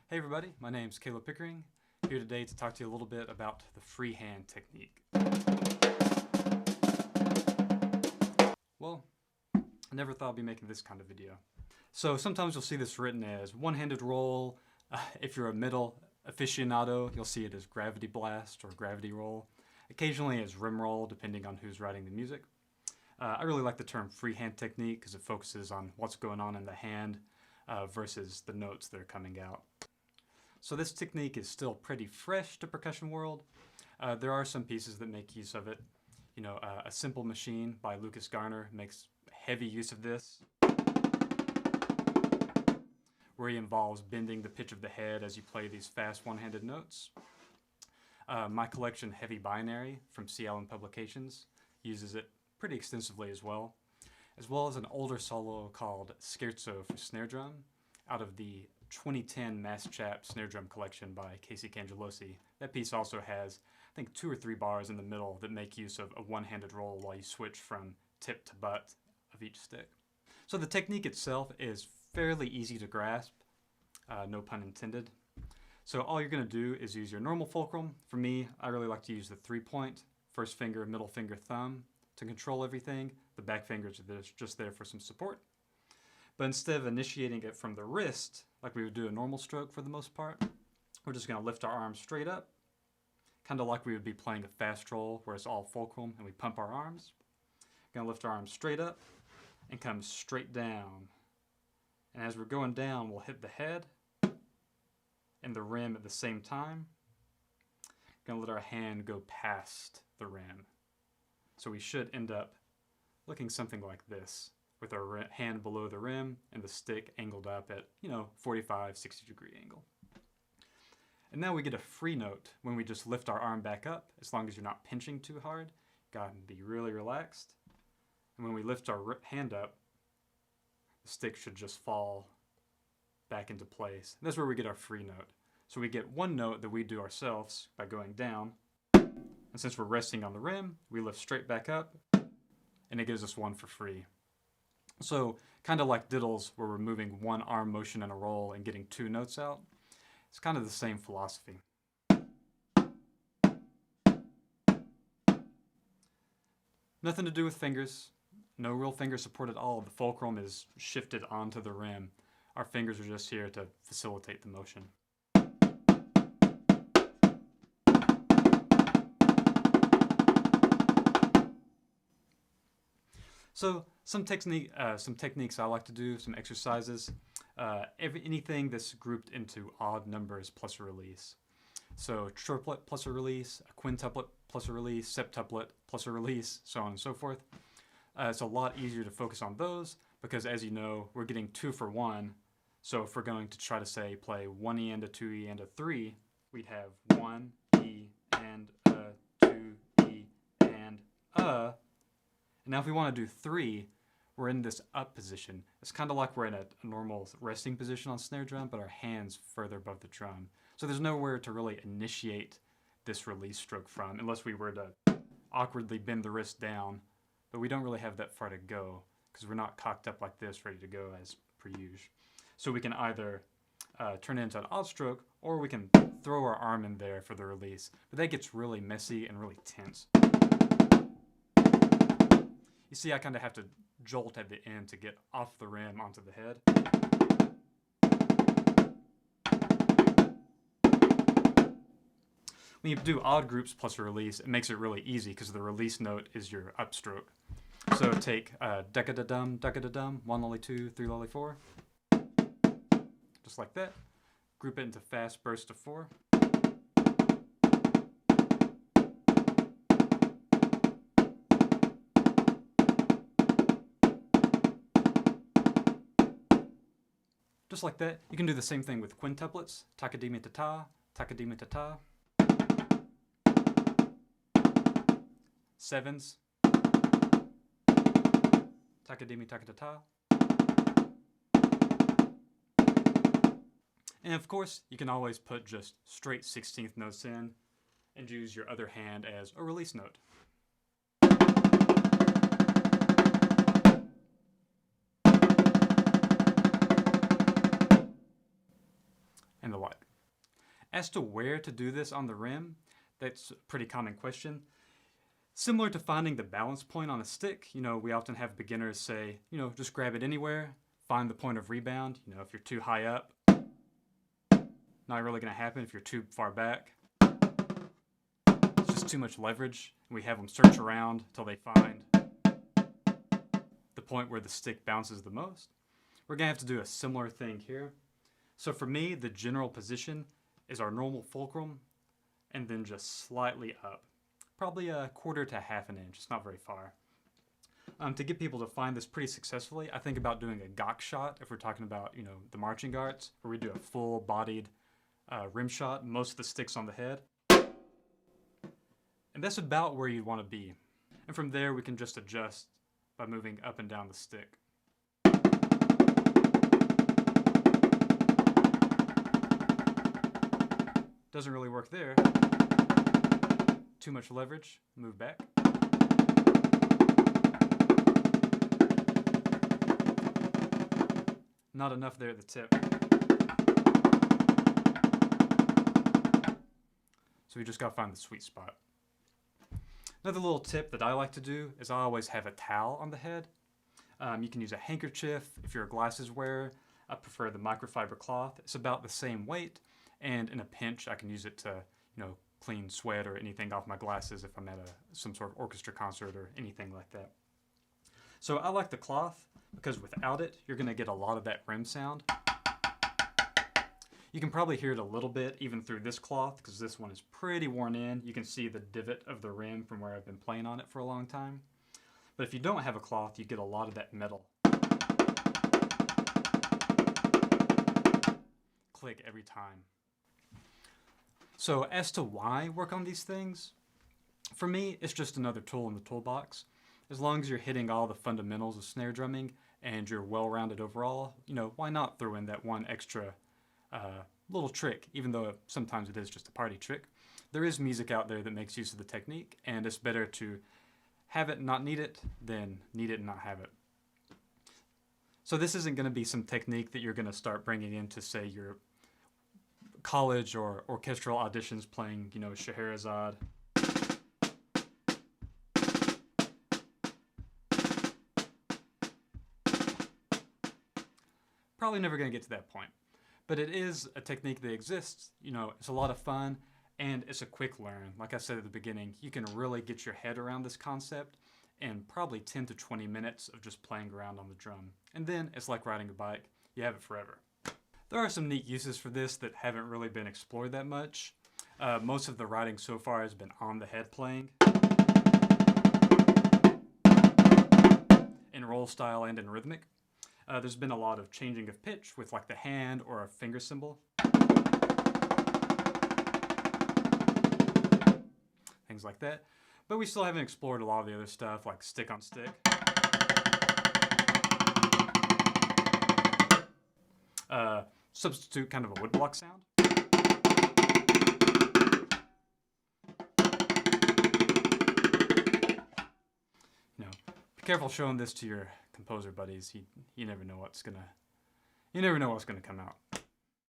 Hey everybody, my name's Caleb Pickering, here today to talk to you a little bit about the freehand technique. Well, I never thought I'd be making this kind of video. So sometimes you'll see this written as one-handed roll. If you're a middle aficionado, you'll see it as gravity blast or gravity roll. Occasionally as rim roll, depending on who's writing the music. I really like the term freehand technique because it focuses on what's going on in the hand versus the notes that are coming out. So this technique is still pretty fresh to percussion world. There are some pieces that make use of it. You know, A Simple Machine by Lucas Garner makes heavy use of this, where he involves bending the pitch of the head as you play these fast one-handed notes. My collection, Heavy Binary, from Sea Island Publications, uses it pretty extensively as well as an older solo called Scherzo for snare drum, out of the 2010 Mass Chap snare drum collection by Casey Cangelosi. That piece also has, I think, 2 or 3 bars in the middle that make use of a one-handed roll while you switch from tip to butt of each stick. So the technique itself is fairly easy to grasp, no pun intended. So all you're going to do is use your normal fulcrum. For me, I really like to use the 3-point, first finger, middle finger, thumb to control everything. The back fingers are just there for some support. But instead of initiating it from the wrist, like we would do a normal stroke for the most part, we're just going to lift our arms straight up, kind of like we would be playing a fast roll where it's all fulcrum and we pump our arms. Going to lift our arms straight up and come straight down. And as we're going down, we'll hit the head and the rim at the same time. Going to let our hand go past the rim. So we should end up looking something like this, with our hand below the rim and the stick angled up at, 45, 60 degree angle. And now we get a free note when we just lift our arm back up, as long as you're not pinching too hard. Got to be really relaxed. And when we lift our hand up, the stick should just fall back into place. And that's where we get our free note. So we get one note that we do ourselves by going down. And since we're resting on the rim, we lift straight back up, and it gives us one for free. So kind of like diddles, where we're moving one arm motion in a roll and getting 2 notes out. It's kind of the same philosophy. Nothing to do with fingers. No real finger support at all. The fulcrum is shifted onto the rim. Our fingers are just here to facilitate the motion. So some techniques I like to do, some exercises. Anything that's grouped into odd numbers plus a release. So triplet plus a release, a quintuplet plus a release, septuplet plus a release, so on and so forth. It's a lot easier to focus on those because, as you know, we're getting 2 for 1. So if we're going to try to say play 1 E and a 2 E and a 3, we'd have 1 E and a 2 E and a. And now if we want to do 3, we're in this up position. It's kind of like we're in a normal resting position on snare drum, but our hands further above the drum. So there's nowhere to really initiate this release stroke from, unless we were to awkwardly bend the wrist down. But we don't really have that far to go, because we're not cocked up like this, ready to go as per usual. So we can either turn it into an odd stroke, or we can throw our arm in there for the release. But that gets really messy and really tense. You see, I kind of have to jolt at the end to get off the rim onto the head. When you do odd groups plus a release, it makes it really easy because the release note is your upstroke. So take decadadum, 1 lolly 2, 3 lolly 4. Just like that. Group it into fast bursts of 4. Just like that. You can do the same thing with quintuplets. Takadimi ta-ta, takadimi ta-ta. 7s. Takadimi ta-ta-ta. And of course, you can always put just straight 16th notes in and use your other hand as a release note. and the like. As to where to do this on the rim, that's a pretty common question. Similar to finding the balance point on a stick, we often have beginners say, just grab it anywhere, find the point of rebound. If you're too high up, not really going to happen. If you're too far back, it's just too much leverage. We have them search around until they find the point where the stick bounces the most. We're going to have to do a similar thing here. So for me, the general position is our normal fulcrum and then just slightly up. Probably a quarter to half an inch. It's not very far. To get people to find this pretty successfully, I think about doing a gok shot if we're talking about, the marching arts, where we do a full-bodied rim shot, most of the sticks on the head. And that's about where you'd want to be. And from there, we can just adjust by moving up and down the stick. Doesn't really work there. Too much leverage, move back. Not enough there at the tip. So we just gotta find the sweet spot. Another little tip that I like to do is I always have a towel on the head. You can use a handkerchief if you're a glasses wearer. I prefer the microfiber cloth. It's about the same weight, and in a pinch I can use it to, clean sweat or anything off my glasses if I'm at some sort of orchestra concert or anything like that. So I like the cloth because without it, you're going to get a lot of that rim sound. You can probably hear it a little bit even through this cloth because this one is pretty worn in. You can see the divot of the rim from where I've been playing on it for a long time. But if you don't have a cloth, you get a lot of that metal click every time. So as to why work on these things, for me, it's just another tool in the toolbox. As long as you're hitting all the fundamentals of snare drumming and you're well-rounded overall, why not throw in that one extra little trick, even though sometimes it is just a party trick. There is music out there that makes use of the technique, and it's better to have it and not need it than need it and not have it. So this isn't going to be some technique that you're going to start bringing into, say, your college or orchestral auditions playing, Scheherazade. Probably never going to get to that point. But it is a technique that exists, it's a lot of fun, and it's a quick learn. Like I said at the beginning, you can really get your head around this concept in probably 10 to 20 minutes of just playing around on the drum. And then it's like riding a bike. You have it forever. There are some neat uses for this that haven't really been explored that much. Most of the writing so far has been on the head playing, in roll style and in rhythmic. There's been a lot of changing of pitch with like the hand or a finger cymbal. Things like that. But we still haven't explored a lot of the other stuff like stick on stick. Substitute kind of a woodblock sound. Be careful showing this to your composer buddies. You never know what's gonna come out.